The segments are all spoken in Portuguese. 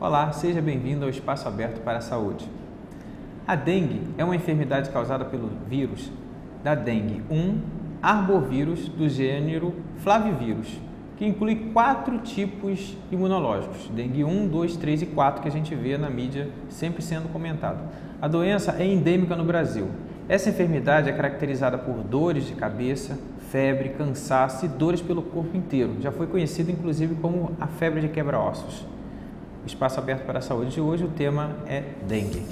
Olá, seja bem-vindo ao Espaço Aberto para a Saúde. A dengue é uma enfermidade causada pelo vírus da dengue 1 arbovírus do gênero Flavivírus, que inclui 4 tipos imunológicos, dengue 1, 2, 3 e 4, que a gente vê na mídia sempre sendo comentado. A doença é endêmica no Brasil. Essa enfermidade é caracterizada por dores de cabeça, febre, cansaço e dores pelo corpo inteiro. Já foi conhecida inclusive como a febre de quebra-ossos. O Espaço Aberto para a Saúde de hoje, o tema é dengue.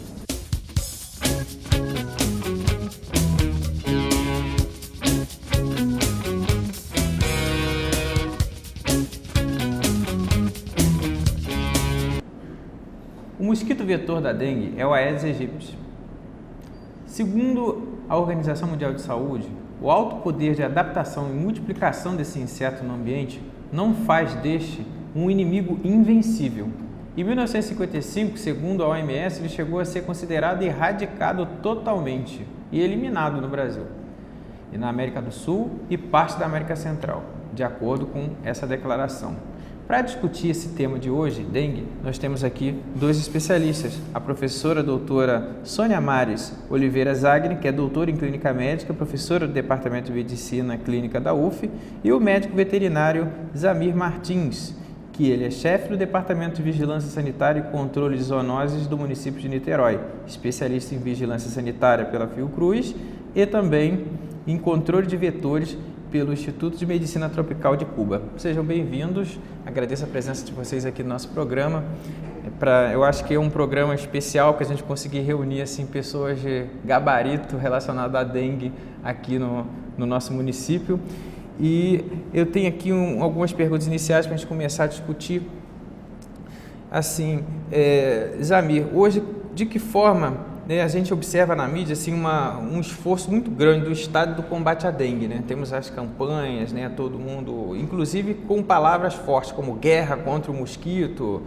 O mosquito vetor da dengue é o Aedes aegypti. Segundo a Organização Mundial de Saúde, o alto poder de adaptação e multiplicação desse inseto no ambiente não faz deste um inimigo invencível. Em 1955, segundo a OMS, ele chegou a ser considerado erradicado totalmente e eliminado no Brasil, e na América do Sul e parte da América Central, de acordo com essa declaração. Para discutir esse tema de hoje, dengue, nós temos aqui 2 especialistas, a professora doutora Sônia Mares Oliveira Zagni, que é doutora em clínica médica, professora do Departamento de Medicina Clínica da UF, e o médico veterinário Zamir Martins, que ele é chefe do Departamento de Vigilância Sanitária e Controle de Zoonoses do município de Niterói, especialista em vigilância sanitária pela Fiocruz e também em controle de vetores pelo Instituto de Medicina Tropical de Cuba. Sejam bem-vindos, agradeço a presença de vocês aqui no nosso programa. Eu acho que é um programa especial que a gente conseguir reunir assim, pessoas de gabarito relacionado à dengue aqui no nosso município. E eu tenho aqui algumas perguntas iniciais para a gente começar a discutir. Assim, Zamir, hoje, de que forma a gente observa na mídia assim, um esforço muito grande do Estado do combate à dengue, né? Temos as campanhas, né? Todo mundo, inclusive com palavras fortes como guerra contra o mosquito,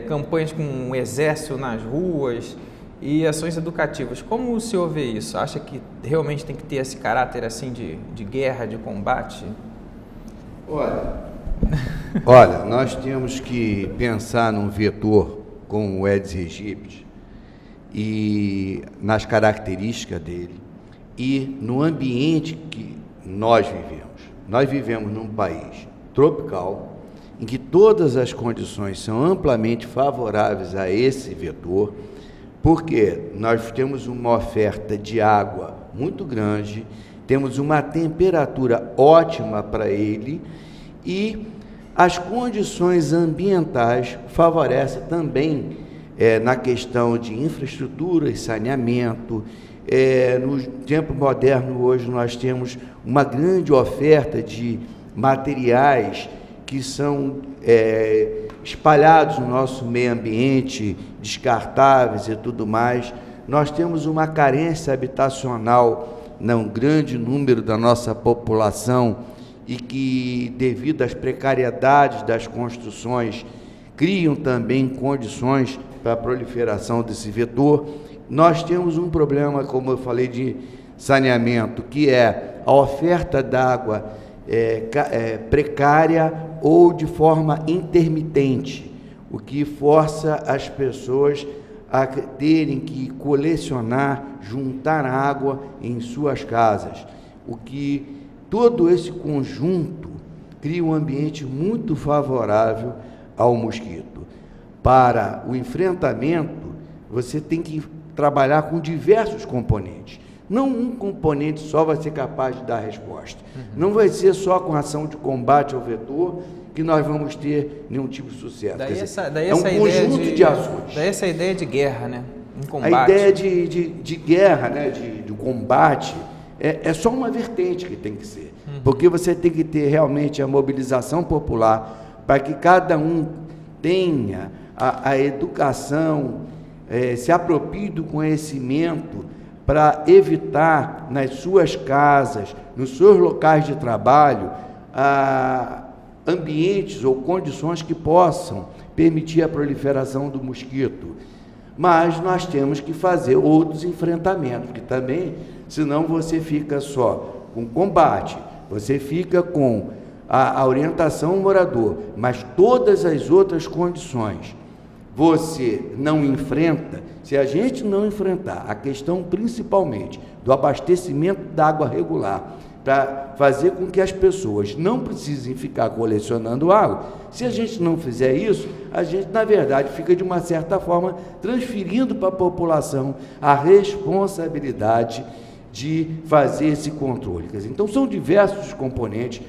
campanhas com um exército nas ruas e ações educativas. Como o senhor vê isso? Acha que realmente tem que ter esse caráter assim de guerra, de combate? Olha, nós temos que pensar num vetor como o Aedes aegypti e nas características dele e no ambiente que nós vivemos. Nós vivemos num país tropical em que todas as condições são amplamente favoráveis a esse vetor, porque nós temos uma oferta de água muito grande, temos uma temperatura ótima para ele e as condições ambientais favorecem também na questão de infraestrutura e saneamento. No tempo moderno, hoje, nós temos uma grande oferta de materiais que são espalhados no nosso meio ambiente, descartáveis e tudo mais. Nós temos uma carência habitacional num grande número da nossa população e que, devido às precariedades das construções, criam também condições para a proliferação desse vetor. Nós temos um problema, como eu falei, de saneamento, que é a oferta d'água precária ou de forma intermitente, o que força as pessoas a terem que colecionar, juntar água em suas casas, o que todo esse conjunto cria um ambiente muito favorável ao mosquito. Para o enfrentamento, você tem que trabalhar com diversos componentes. Não um componente só vai ser capaz de dar resposta. Não vai ser só com ação de combate ao vetor que nós vamos ter nenhum tipo de sucesso. Daí é um conjunto de ações. Daí essa ideia de guerra, né? Um combate. A ideia de guerra, né? de combate, é só uma vertente que tem que ser. Porque você tem que ter realmente a mobilização popular para que cada um tenha a educação, se aproprie do conhecimento para evitar nas suas casas, nos seus locais de trabalho, ambientes ou condições que possam permitir a proliferação do mosquito. Mas nós temos que fazer outros enfrentamentos, porque também, senão você fica só com combate, você fica com a orientação ao morador, mas todas as outras condições você não enfrenta, se a gente não enfrentar a questão principalmente do abastecimento da água regular, para fazer com que as pessoas não precisem ficar colecionando água, se a gente não fizer isso, a gente, na verdade, fica de uma certa forma transferindo para a população a responsabilidade de fazer esse controle. Quer dizer, então, são diversos os componentes.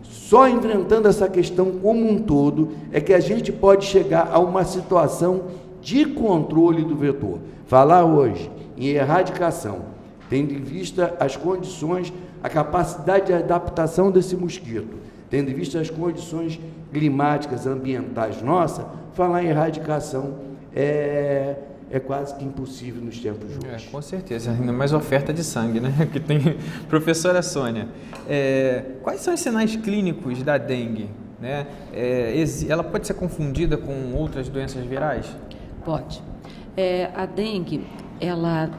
Só enfrentando essa questão como um todo é que a gente pode chegar a uma situação de controle do vetor. Falar hoje em erradicação, tendo em vista as condições, a capacidade de adaptação desse mosquito, tendo em vista as condições climáticas, ambientais nossas, falar em erradicação é quase que impossível nos tempos de hoje. Com certeza, ainda mais oferta de sangue, né? Que tem. Professora Sônia, quais são os sinais clínicos da dengue? Né? Ela pode ser confundida com outras doenças virais? Pode. A dengue, ela,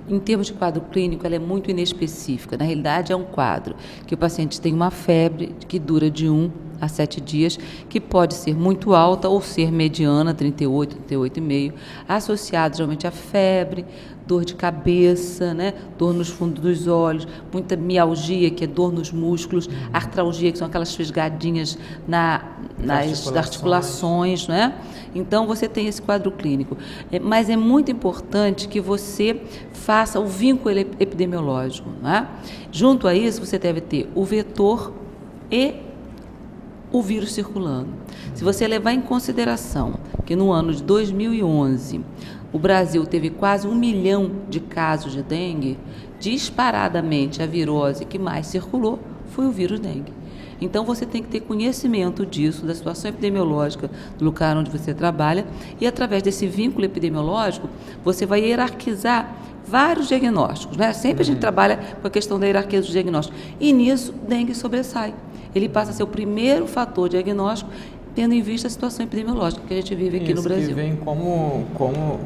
em termos de quadro clínico, ela é muito inespecífica. Na realidade, é um quadro que o paciente tem uma febre que dura de 1 a 7 dias, que pode ser muito alta ou ser mediana, 38, 38,5, associado geralmente a febre, dor de cabeça, né? Dor nos fundos dos olhos, muita mialgia, que é dor nos músculos, artralgia, que são aquelas fisgadinhas nas articulações, né? Então, você tem esse quadro clínico. Mas é muito importante que você faça o vínculo epidemiológico, né? Junto a isso, você deve ter o vetor e o vírus circulando. Se você levar em consideração que no ano de 2011 o Brasil teve quase 1 milhão de casos de dengue, disparadamente a virose que mais circulou foi o vírus dengue. Então você tem que ter conhecimento disso, da situação epidemiológica do lugar onde você trabalha, e através desse vínculo epidemiológico você vai hierarquizar vários diagnósticos, né? Sempre a gente trabalha com a questão da hierarquia dos diagnósticos, e nisso dengue sobressai. Ele passa a ser o primeiro fator diagnóstico, tendo em vista a situação epidemiológica que a gente vive aqui no Brasil. Que vem como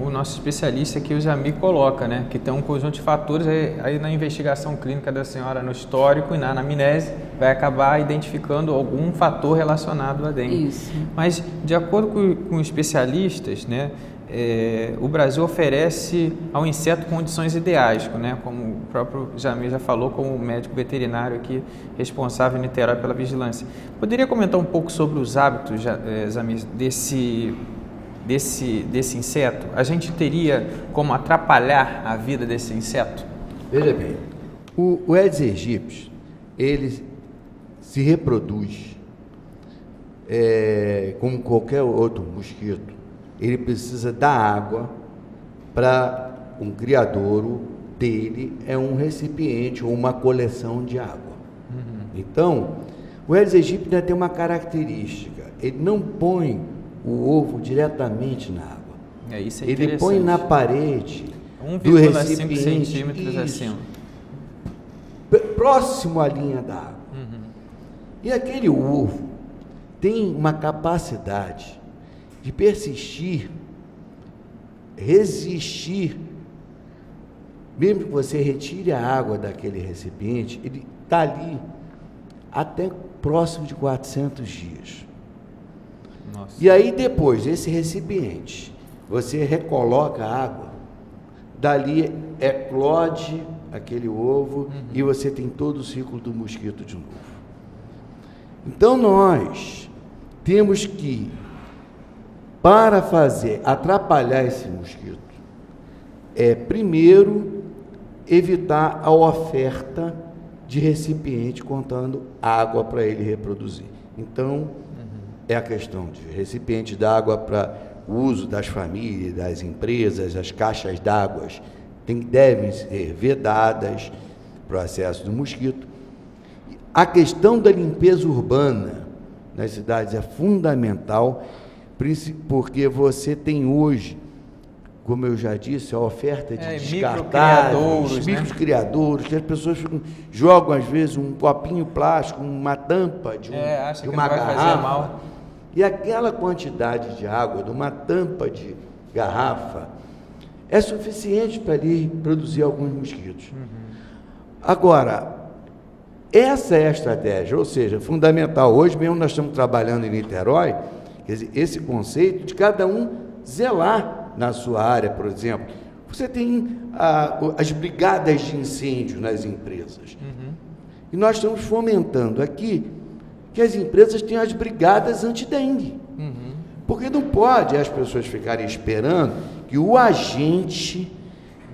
o nosso especialista aqui, o Jamir, coloca, né? Que tem um conjunto de fatores aí na investigação clínica da senhora, no histórico e na anamnese, vai acabar identificando algum fator relacionado à dengue. Isso. Mas, de acordo com especialistas, né? O Brasil oferece ao inseto condições ideais, né? Como o próprio Jamir já falou, como médico veterinário aqui responsável em Niterói pela vigilância. Poderia comentar um pouco sobre os hábitos, Jamir, desse inseto? A gente teria como atrapalhar a vida desse inseto? Veja bem, o Aedes aegypti, ele se reproduz como qualquer outro mosquito. Ele precisa da água para um criadouro dele, é um recipiente ou uma coleção de água. Então, o Aedes aegypti tem uma característica, ele não põe o ovo diretamente na água. Isso é ele põe na parede do 1,5 recipiente, centímetros acima. Próximo à linha da água. E aquele ovo tem uma capacidade de persistir, resistir, mesmo que você retire a água daquele recipiente, ele está ali até próximo de 400 dias. Nossa. E aí depois, esse recipiente, você recoloca a água, dali eclode aquele ovo e você tem todo o ciclo do mosquito de novo. Então nós temos que, para atrapalhar esse mosquito, primeiro, evitar a oferta de recipiente contando água para ele reproduzir. Então, é a questão de recipiente d'água para o uso das famílias, das empresas, as caixas d'água devem ser vedadas para o acesso do mosquito. A questão da limpeza urbana nas cidades é fundamental, porque você tem hoje, como eu já disse, a oferta de descartáveis, microcriadouros, que as pessoas jogam às vezes um copinho plástico, uma tampa de uma garrafa, e aquela quantidade de água de uma tampa de garrafa é suficiente para ali produzir alguns mosquitos. Agora, essa é a estratégia, ou seja, fundamental. Hoje mesmo nós estamos trabalhando em Niterói, quer dizer, esse conceito de cada um zelar na sua área, por exemplo. Você tem as brigadas de incêndio nas empresas. E nós estamos fomentando aqui que as empresas tenham as brigadas anti-dengue. Porque não pode as pessoas ficarem esperando que o agente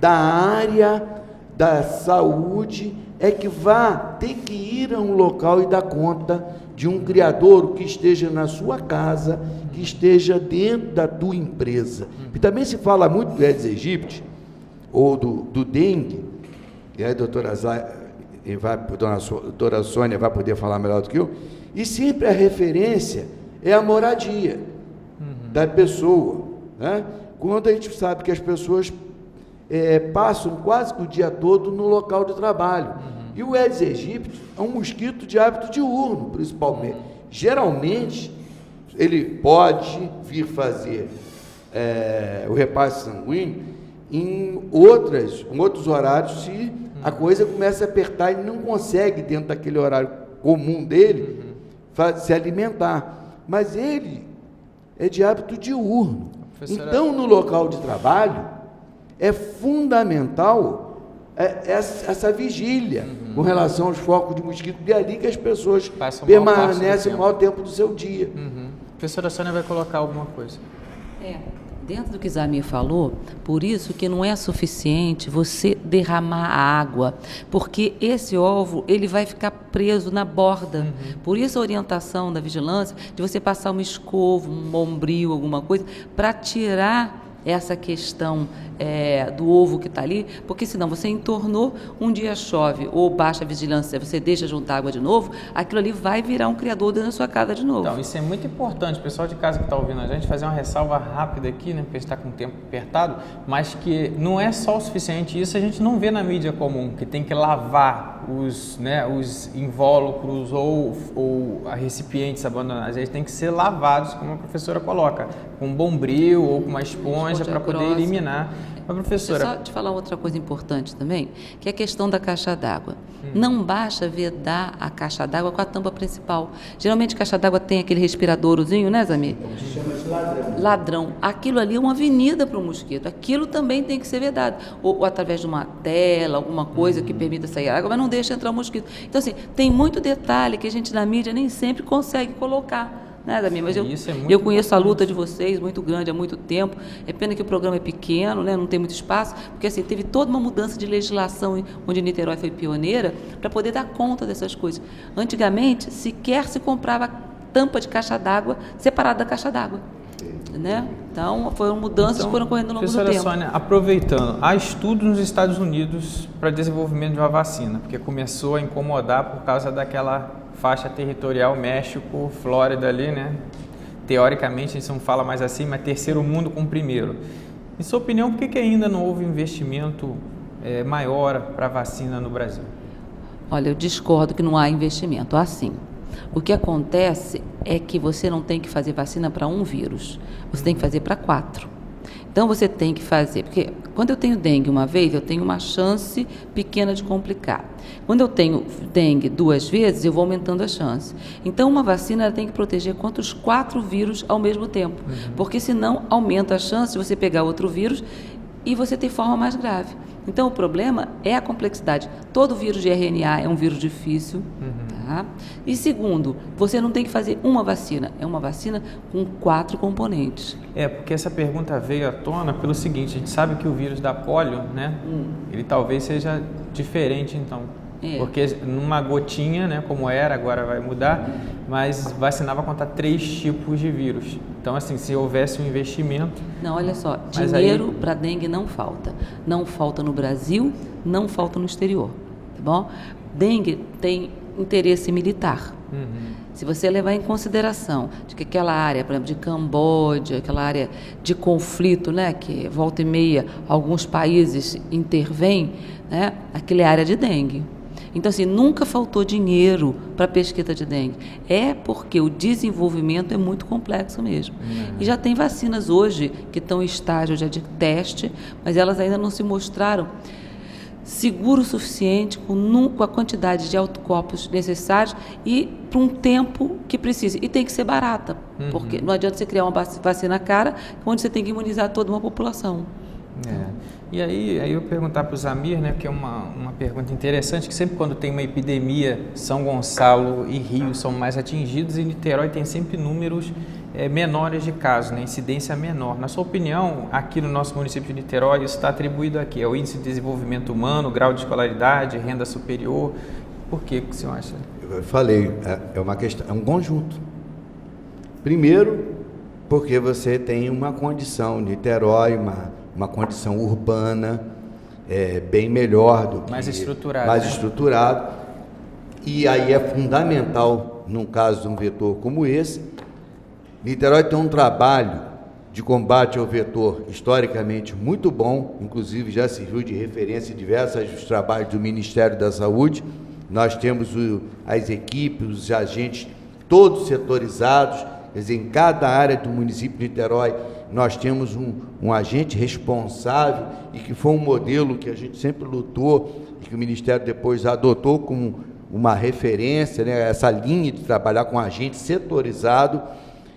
da área da saúde é que vá ter que ir a um local e dar conta de um criadouro que esteja na sua casa, que esteja dentro da tua empresa. E também se fala muito do Aedes aegypti, ou do dengue, e aí a doutora Sônia vai poder falar melhor do que eu, e sempre a referência é a moradia da pessoa, né? Quando a gente sabe que as pessoas passam quase que o dia todo no local de trabalho. E o Aedes aegypti é um mosquito de hábito diurno, principalmente. Geralmente, ele pode vir fazer o repasse sanguíneo em outros horários, se a coisa começa a apertar e não consegue, dentro daquele horário comum dele, se alimentar. Mas ele é de hábito diurno. Então, no local de trabalho, é fundamental essa vigília com relação aos focos de mosquito, e ali que as pessoas permanecem o maior tempo do seu dia. A professora Sônia vai colocar alguma coisa. Dentro do que Zamir falou, por isso que não é suficiente você derramar a água, porque esse ovo ele vai ficar preso na borda. Por isso a orientação da vigilância de você passar uma escova, um bombril, alguma coisa, para tirar essa questão do ovo que está ali, porque senão você entornou, um dia chove ou baixa a vigilância, você deixa juntar água de novo, aquilo ali vai virar um criador dentro da sua casa de novo. Então, isso é muito importante, pessoal de casa que está ouvindo a gente, fazer uma ressalva rápida aqui, né, porque a gente está com o tempo apertado, mas que não é só o suficiente, isso a gente não vê na mídia comum, que tem que lavar os invólucros ou recipientes abandonados, eles têm que ser lavados, como a professora coloca, com um bombril ou com uma esponja para poder eliminar. Mas, professora... Só te falar outra coisa importante também, que é a questão da caixa d'água. Não basta vedar a caixa d'água com a tampa principal. Geralmente a caixa d'água tem aquele respiradorzinho, né, Zamir? Chama de ladrão. Ladrão. Aquilo ali é uma avenida para o mosquito. Aquilo também tem que ser vedado. Ou através de uma tela, alguma coisa que permita sair água, mas não deixa entrar o mosquito. Então, assim, tem muito detalhe que a gente na mídia nem sempre consegue colocar. Né, Zamir? Mas eu conheço a luta de vocês, muito grande, há muito tempo. É pena que o programa é pequeno, né, não tem muito espaço, porque assim, teve toda uma mudança de legislação, onde Niterói foi pioneira, para poder dar conta dessas coisas. Antigamente, sequer se comprava tampa de caixa d'água separada da caixa d'água. Né? Então, foram mudanças que foram correndo ao longo do tempo. Professora Sônia, aproveitando, há estudos nos Estados Unidos para desenvolvimento de uma vacina, porque começou a incomodar por causa daquela faixa territorial México, Flórida ali, né? Teoricamente, a gente não fala mais assim, mas terceiro mundo com primeiro. Em sua opinião, por que ainda não houve investimento maior para a vacina no Brasil? Olha, eu discordo que não há investimento. Há sim. O que acontece é que você não tem que fazer vacina para um vírus, você tem que fazer para 4. Então, você tem que fazer, porque quando eu tenho dengue uma vez, eu tenho uma chance pequena de complicar. Quando eu tenho dengue 2 vezes, eu vou aumentando a chance. Então, uma vacina ela tem que proteger contra os 4 vírus ao mesmo tempo, porque senão aumenta a chance de você pegar outro vírus e você ter forma mais grave. Então, o problema é a complexidade. Todo vírus de RNA é um vírus difícil. Tá? E segundo, você não tem que fazer uma vacina, é uma vacina com 4 componentes. Porque essa pergunta veio à tona pelo seguinte, a gente sabe que o vírus da polio, né, ele talvez seja diferente então. Porque numa gotinha, né, como era, agora vai mudar, mas vacinava contra 3 tipos de vírus. Então, assim, se houvesse um investimento... Não, olha só, dinheiro para dengue não falta. Não falta no Brasil, não falta no exterior, tá bom? Dengue tem interesse militar. Se você levar em consideração de que aquela área, por exemplo, de Camboja, aquela área de conflito, né, que volta e meia alguns países intervêm, né, aquela é área de dengue. Então, assim, nunca faltou dinheiro para a pesquisa de dengue. É porque o desenvolvimento é muito complexo mesmo. E já tem vacinas hoje que estão em estágio já de teste, mas elas ainda não se mostraram seguro o suficiente, com a quantidade de anticorpos necessários e para um tempo que precisa. E tem que ser barata, porque não adianta você criar uma vacina cara, onde você tem que imunizar toda uma população. E aí eu perguntar para o Zamir, né, que é uma pergunta interessante, que sempre quando tem uma epidemia, São Gonçalo e Rio são mais atingidos e Niterói tem sempre números menores de casos, né, incidência menor. Na sua opinião, aqui no nosso município de Niterói, isso está atribuído a quê? Ao índice de desenvolvimento humano, grau de escolaridade, renda superior? Por que o senhor acha? Eu falei, é uma questão, é um conjunto. Primeiro, porque você tem uma condição, Niterói, uma condição urbana bem melhor do que... Mais estruturada. Mais estruturado. E aí é fundamental, num caso de um vetor como esse, Niterói tem um trabalho de combate ao vetor historicamente muito bom, inclusive já serviu de referência em diversos dos trabalhos do Ministério da Saúde. Nós temos as equipes, os agentes todos setorizados, quer dizer, em cada área do município de Niterói nós temos um agente responsável e que foi um modelo que a gente sempre lutou e que o Ministério depois adotou como uma referência, né, essa linha de trabalhar com agente setorizado.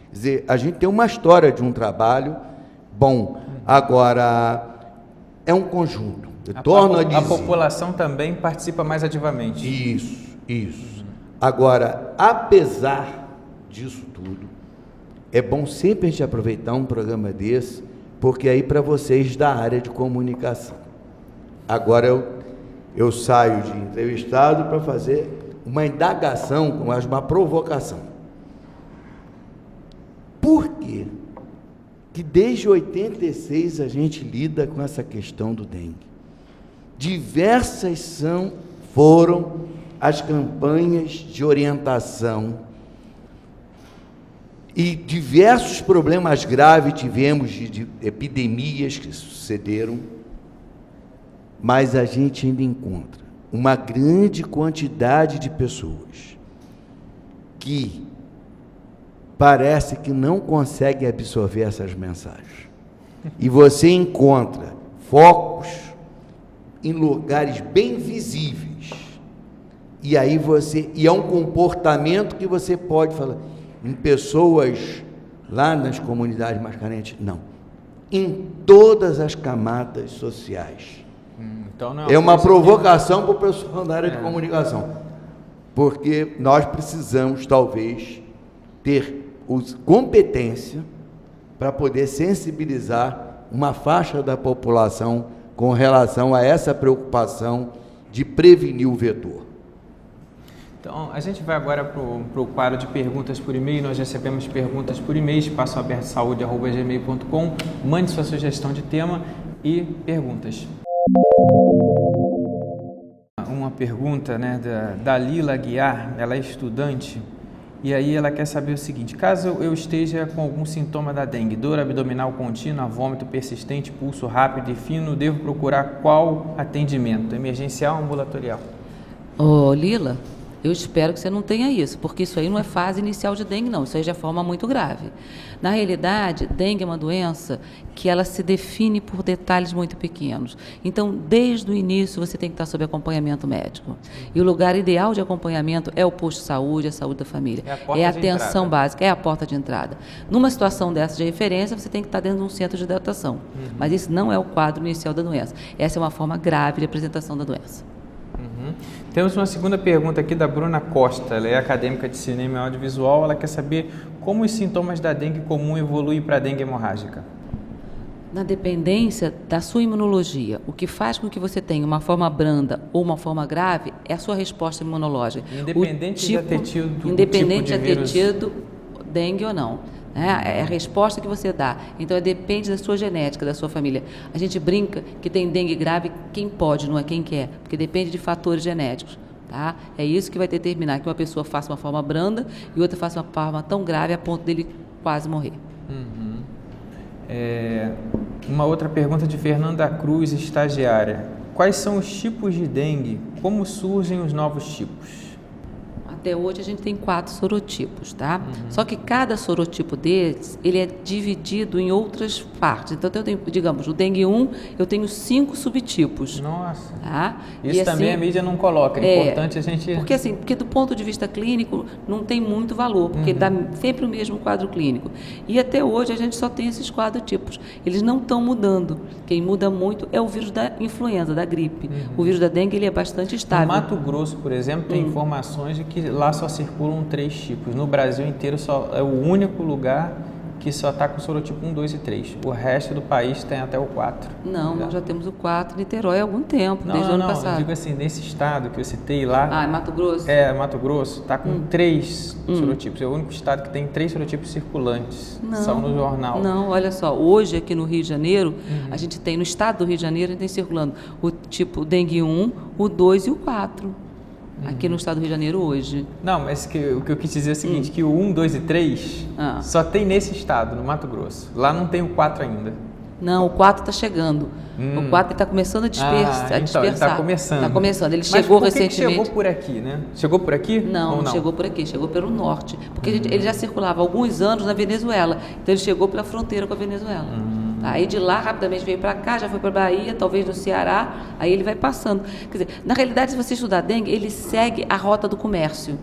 Quer dizer, a gente tem uma história de um trabalho bom. Agora, é um conjunto. A população também participa mais ativamente. Isso. Agora, apesar disso tudo, é bom sempre a gente aproveitar um programa desse, porque aí para vocês da área de comunicação. Agora eu saio de entrevistado para fazer uma indagação, uma provocação. Por quê? Que desde 86 a gente lida com essa questão do dengue. Diversas foram as campanhas de orientação e diversos problemas graves tivemos de epidemias que sucederam, mas a gente ainda encontra uma grande quantidade de pessoas que parece que não conseguem absorver essas mensagens. E você encontra focos em lugares bem visíveis. E aí é um comportamento que você pode falar em pessoas lá nas comunidades mais carentes, não. Em todas as camadas sociais. Então não é uma provocação para o pessoal da área de comunicação. Porque nós precisamos, talvez, ter competência para poder sensibilizar uma faixa da população com relação a essa preocupação de prevenir o vetor. Então, a gente vai agora para o quadro de perguntas por e-mail. Nós recebemos perguntas por e-mail, espaçoabertosaude@gmail.com. Mande sua sugestão de tema e perguntas. Uma pergunta, né, da Lila Aguiar, ela é estudante, e aí ela quer saber o seguinte: caso eu esteja com algum sintoma da dengue, dor abdominal contínua, vômito persistente, pulso rápido e fino, devo procurar qual atendimento? Emergencial ou ambulatorial? Lila, eu espero que você não tenha isso, porque isso aí não é fase inicial de dengue, não. Isso aí já é forma muito grave. Na realidade, dengue é uma doença que ela se define por detalhes muito pequenos. Então, desde o início, você tem que estar sob acompanhamento médico. E o lugar ideal de acompanhamento é o posto de saúde, a saúde da família. É a atenção básica, é a porta de entrada. Numa situação dessa de referência, você tem que estar dentro de um centro de hidratação. Mas isso não é o quadro inicial da doença. Essa é uma forma grave de apresentação da doença. Temos uma segunda pergunta aqui da Bruna Costa. Ela é acadêmica de cinema e audiovisual. Ela quer saber como os sintomas da dengue comum evoluem para a dengue hemorrágica. Na dependência da sua imunologia, o que faz com que você tenha uma forma branda ou uma forma grave é a sua resposta imunológica. Independente de ter tido dengue ou não. É a resposta que você dá. Então, depende da sua genética, da sua família. A gente brinca que tem dengue grave quem pode, não é quem quer, porque depende de fatores genéticos. Tá? É isso que vai determinar que uma pessoa faça uma forma branda e outra faça uma forma tão grave a ponto dele quase morrer. Uma outra pergunta de Fernanda Cruz, estagiária. Quais são os tipos de dengue? Como surgem os novos tipos? A Até hoje a gente tem 4 sorotipos, tá? Só que cada sorotipo desses, ele é dividido em outras partes. Então, eu tenho, digamos, o dengue 1, eu tenho 5 subtipos. Nossa. Tá? Isso E, também assim, a mídia não coloca. É importante a gente... Porque do ponto de vista clínico, não tem muito valor, porque dá sempre o mesmo quadro clínico. E até hoje a gente só tem esses 4 tipos. Eles não estão mudando. Quem muda muito é o vírus da influenza, da gripe. O vírus da dengue, ele é bastante estável. No Mato Grosso, por exemplo, tem informações de que lá só circulam 3 tipos. No Brasil inteiro só é o único lugar que só está com sorotipo 1, 2 e 3. O resto do país tem até o 4. Não, nós já temos o 4 em Niterói há algum tempo, desde o ano passado. Eu digo assim, nesse estado que eu citei lá... Ah, em Mato Grosso? Mato Grosso, está com 3 sorotipos. É o único estado que tem 3 sorotipos circulantes. São no jornal. Não, olha só, hoje aqui no Rio de Janeiro, a gente tem, no estado do Rio de Janeiro, a gente tem circulando o tipo dengue 1, o 2 e o 4. Aqui no estado do Rio de Janeiro hoje. Não, mas o que eu quis dizer é o seguinte, que o 1, 2 e 3 só tem nesse estado, no Mato Grosso. Lá não tem o 4 ainda. Não, o 4 está chegando. O 4 está começando a dispersar. Então, ele está começando. Está começando. Ele mas chegou por que recentemente. Chegou por aqui, né? Chegou por aqui? Não, não chegou por aqui, chegou pelo norte. Porque ele já circulava há alguns anos na Venezuela. Então ele chegou pela fronteira com a Venezuela. Aí de lá rapidamente veio para cá, já foi para a Bahia, talvez no Ceará, aí ele vai passando. Quer dizer, na realidade, se você estudar dengue, ele segue a rota do comércio.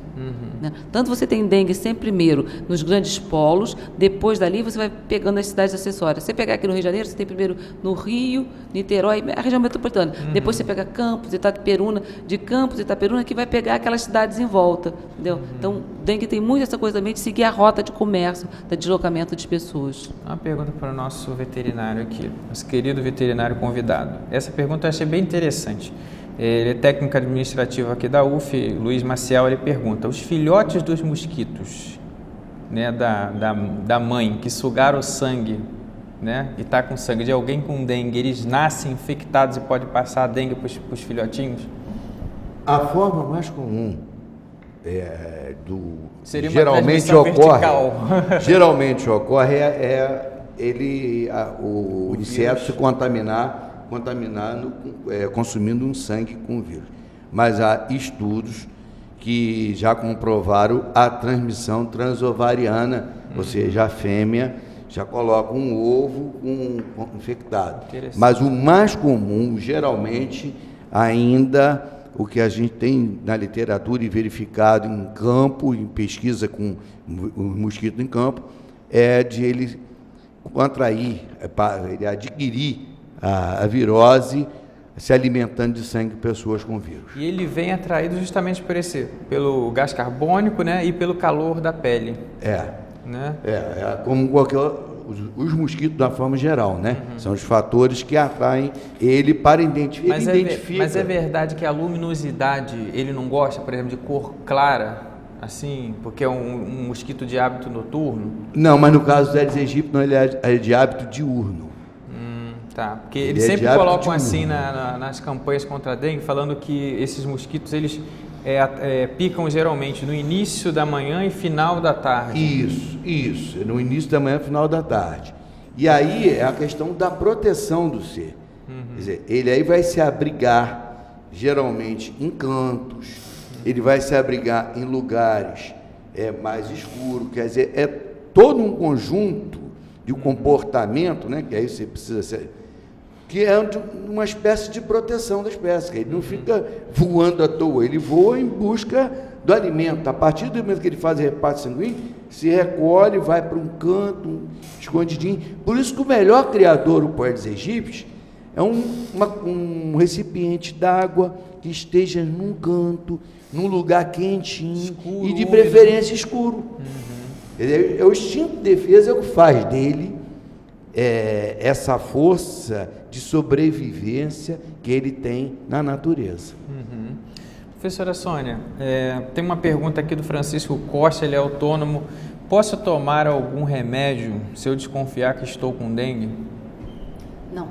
Né? Tanto você tem dengue sempre primeiro nos grandes polos, depois dali você vai pegando as cidades acessórias. Você pegar aqui no Rio de Janeiro, você tem primeiro no Rio, Niterói, a região metropolitana. Depois você pega Campos, Itaperuna, de Campos, Itaperuna, que vai pegar aquelas cidades em volta. Entendeu? Então, dengue tem muito essa coisa também de seguir a rota de comércio, de deslocamento de pessoas. Uma pergunta para o nosso veterinário aqui, nosso querido veterinário convidado. Essa pergunta eu achei bem interessante. Ele é técnico administrativo aqui da UF, Luiz Maciel, ele pergunta: os filhotes dos mosquitos, né, da mãe que sugaram o sangue, né, e está com sangue de alguém com dengue, eles nascem infectados e pode passar a dengue para os filhotinhos? A forma mais comum seria uma geralmente ocorre o inseto se contaminar consumindo um sangue com vírus. Mas há estudos que já comprovaram a transmissão transovariana, ou seja, a fêmea já coloca um ovo infectado. Mas o mais comum, geralmente, ainda o que a gente tem na literatura e verificado em campo, em pesquisa com o mosquito em campo, é de ele contrair, ele adquirir a virose se alimentando de sangue de pessoas com vírus. E ele vem atraído justamente pelo gás carbônico, né, e pelo calor da pele. Né? Como os mosquitos da forma geral, né? São os fatores que atraem ele para identificar. Mas é verdade que a luminosidade, ele não gosta, por exemplo, de cor clara, assim, porque é um mosquito de hábito noturno? Não, mas no caso do Aedes aegypti, ele é de hábito diurno. Tá, porque eles sempre colocam assim nas campanhas contra a dengue, falando que esses mosquitos, eles picam geralmente no início da manhã e final da tarde. Isso, no início da manhã e final da tarde. E aí é a questão da proteção do ser. Quer dizer, ele aí vai se abrigar, geralmente, em cantos, ele vai se abrigar em lugares mais escuros, quer dizer, é todo um conjunto de comportamento, né, que aí você precisa que é uma espécie de proteção da espécie, que ele não fica voando à toa, ele voa em busca do alimento. A partir do momento que ele faz a reparto sanguíneo, se recolhe, vai para um canto, escondidinho. Por isso que o melhor criador, o Aedes aegypti, é um recipiente d'água que esteja num canto, num lugar quentinho, escuro, e de preferência escuro. O instinto de defesa é o que faz dele essa força de sobrevivência que ele tem na natureza. Professora Sônia, tem uma pergunta aqui do Francisco Costa, ele é autônomo. Posso tomar algum remédio se eu desconfiar que estou com dengue? Não.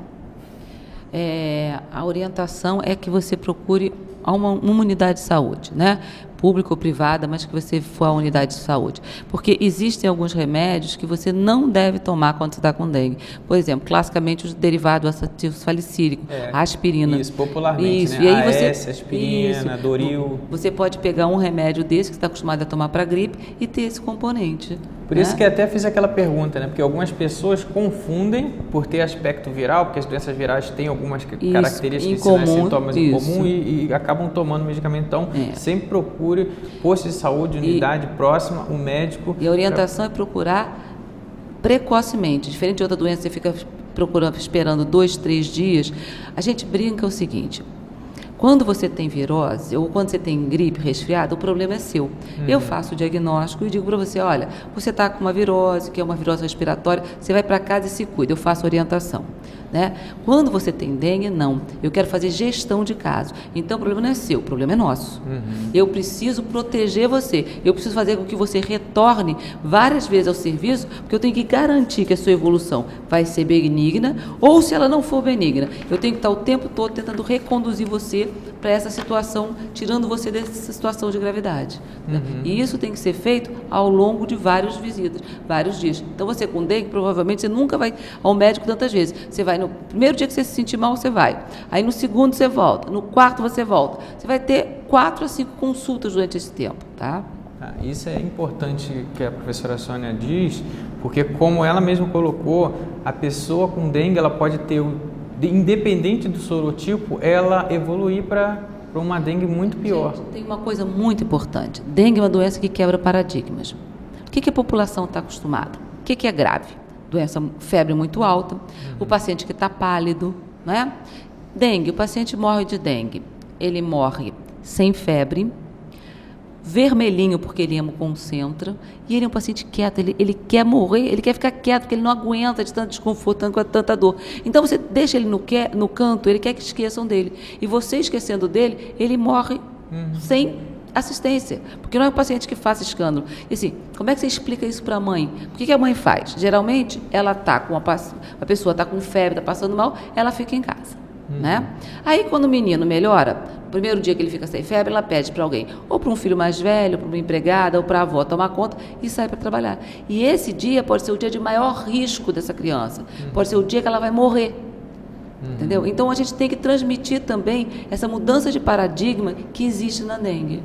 A orientação é que você procure uma unidade de saúde, né? pública ou privada, mas que você for à unidade de saúde. Porque existem alguns remédios que você não deve tomar quando você está com dengue. Por exemplo, classicamente os derivados ativos salicílicos, a aspirina. Isso, popularmente, isso. né? E aí AS, aspirina, Doril. Você pode pegar um remédio desse que você está acostumado a tomar para gripe e ter esse componente. Por isso que até fiz aquela pergunta, né? Porque algumas pessoas confundem por ter aspecto viral, porque as doenças virais têm algumas características, sintomas em comum e acabam tomando medicamento. Então, sempre procure posto de saúde, unidade próxima, um médico. E a orientação é procurar precocemente. Diferente de outra doença, você fica procurando, esperando 2, 3 dias. A gente brinca o seguinte: quando você tem virose ou quando você tem gripe, resfriado, o problema é seu. Eu faço o diagnóstico e digo para você, olha, você está com uma virose, que é uma virose respiratória, você vai para casa e se cuida, eu faço orientação. Né? Quando você tem dengue, não. Eu quero fazer gestão de caso. Então, o problema não é seu, o problema é nosso. Eu preciso proteger você. Eu preciso fazer com que você retorne várias vezes ao serviço, porque eu tenho que garantir que a sua evolução vai ser benigna, ou se ela não for benigna, eu tenho que estar o tempo todo tentando reconduzir você para essa situação, tirando você dessa situação de gravidade. Né? E isso tem que ser feito ao longo de várias visitas, vários dias. Então, você com dengue, provavelmente, você nunca vai ao médico tantas vezes. Você vai no primeiro dia que você se sentir mal, você vai. Aí no segundo você volta. No quarto você volta. Você vai ter 4 a 5 consultas durante esse tempo, tá? Isso é importante que a professora Sônia diz, porque como ela mesma colocou, a pessoa com dengue, ela pode ter, independente do sorotipo, ela evoluir para uma dengue muito pior. Gente, tem uma coisa muito importante. Dengue é uma doença que quebra paradigmas. O que a população está acostumada? O que é grave? Doença, febre muito alta, o paciente que está pálido, né? Dengue, o paciente morre de dengue, ele morre sem febre, vermelhinho porque ele hemoconcentra, e ele é um paciente quieto, ele quer morrer, ele quer ficar quieto porque ele não aguenta de tanto desconforto, tanta dor. Então você deixa ele no canto, ele quer que esqueçam dele, e você esquecendo dele, ele morre sem assistência, porque não é um paciente que faça escândalo. E assim, como é que você explica isso para a mãe? O que a mãe faz? Geralmente, ela está com a pessoa está com febre, está passando mal, ela fica em casa, né? Aí, quando o menino melhora, no primeiro dia que ele fica sem febre, ela pede para alguém, ou para um filho mais velho, para uma empregada, ou para a avó tomar conta e sai para trabalhar. E esse dia pode ser o dia de maior risco dessa criança, pode ser o dia que ela vai morrer. Entendeu? Então, a gente tem que transmitir também essa mudança de paradigma que existe na dengue.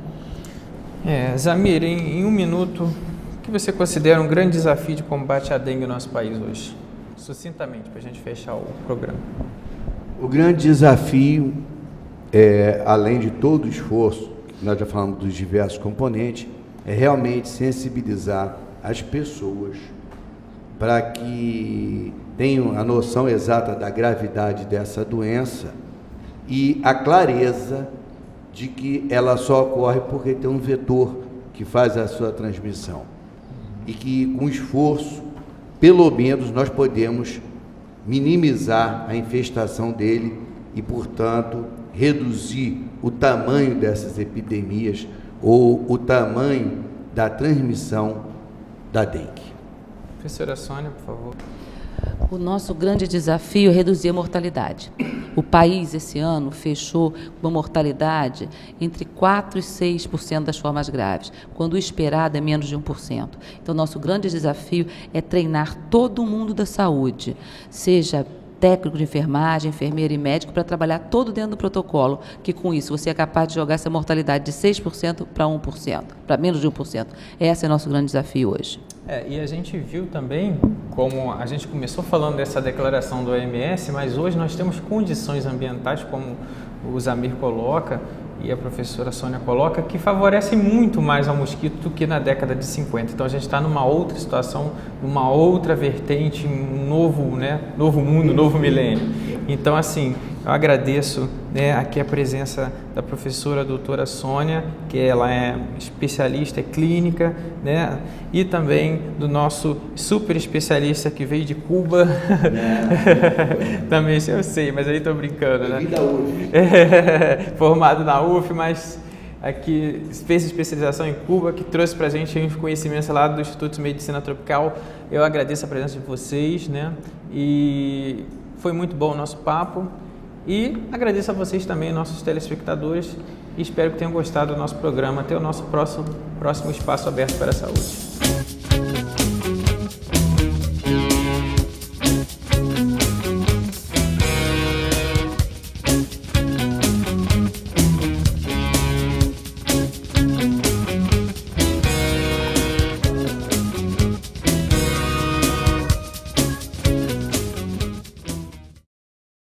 Zamir, em 1 minuto, o que você considera um grande desafio de combate à dengue no nosso país hoje? Sucintamente, para a gente fechar o programa. O grande desafio, além de todo o esforço, nós já falamos dos diversos componentes, é realmente sensibilizar as pessoas para que tenham a noção exata da gravidade dessa doença e a clareza de que ela só ocorre porque tem um vetor que faz a sua transmissão. E que, com esforço, pelo menos nós podemos minimizar a infestação dele e, portanto, reduzir o tamanho dessas epidemias ou o tamanho da transmissão da dengue. Professora Sônia, por favor. O nosso grande desafio é reduzir a mortalidade. O país, esse ano, fechou uma mortalidade entre 4% e 6% das formas graves, quando o esperado é menos de 1%. Então, nosso grande desafio é treinar todo o mundo da saúde, seja técnico de enfermagem, enfermeiro e médico, para trabalhar todo dentro do protocolo, que com isso você é capaz de jogar essa mortalidade de 6% para 1%, para menos de 1%. Esse é o nosso grande desafio hoje. E a gente viu também, como a gente começou falando dessa declaração do OMS, mas hoje nós temos condições ambientais, como o Zamir coloca e a professora Sônia coloca, que favorecem muito mais ao mosquito do que na década de 50. Então a gente está numa outra situação, numa outra vertente, um novo mundo, novo milênio. Então, assim, eu agradeço aqui a presença da professora doutora Sônia, que ela é especialista, é clínica, e também do nosso super especialista que veio de Cuba. Também, eu sei, mas aí estou brincando, né? Da UF. Formado na UF, mas aqui fez especialização em Cuba, que trouxe para a gente uns conhecimentos lá do Instituto de Medicina Tropical. Eu agradeço a presença de vocês, e foi muito bom o nosso papo. E agradeço a vocês também, nossos telespectadores, e espero que tenham gostado do nosso programa. Até o nosso próximo Espaço Aberto para a Saúde.